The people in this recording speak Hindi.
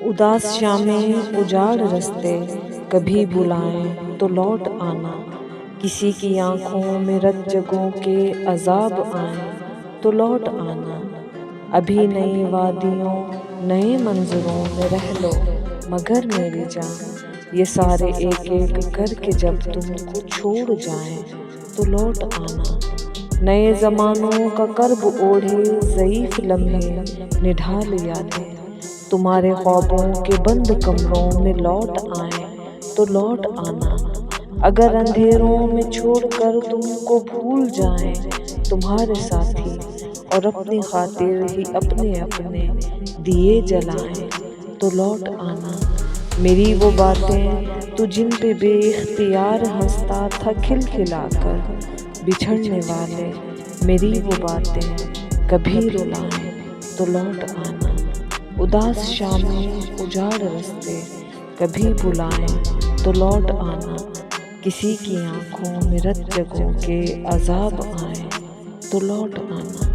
उदास शामें उजाड़ रस्ते, कभी बुलाएं तो लौट आना। किसी की आंखों में रज्जगों के अजाब आए तो लौट आना। अभी नई वादियों नए मंजरों में रह लो मगर मेरी जान, ये सारे एक एक करके जब तुमको छोड़ जाएं तो लौट आना। नए ज़मानों का कर्ब ओढ़े ज़ईफ़ लम्हे निढाल यादें, तुम्हारे ख्वाबों के बंद कमरों में लौट आए तो लौट आना। अगर अंधेरों में छोड़कर तुमको भूल जाएं तुम्हारे साथी, और अपनी खातिर ही अपने अपने दिए जलाएं तो लौट आना। मेरी वो बातें तू जिन पे बेइख्तियार हंसता था खिलखिलाकर, बिछड़ने वाले मेरी वो बातें कभी रुलाएं तो लौट आना। उदास शामें उजाड़ रस्ते, कभी बुलाएं तो लौट आना। किसी की आंखों में रज्जगों के अजाब आए तो लौट आना।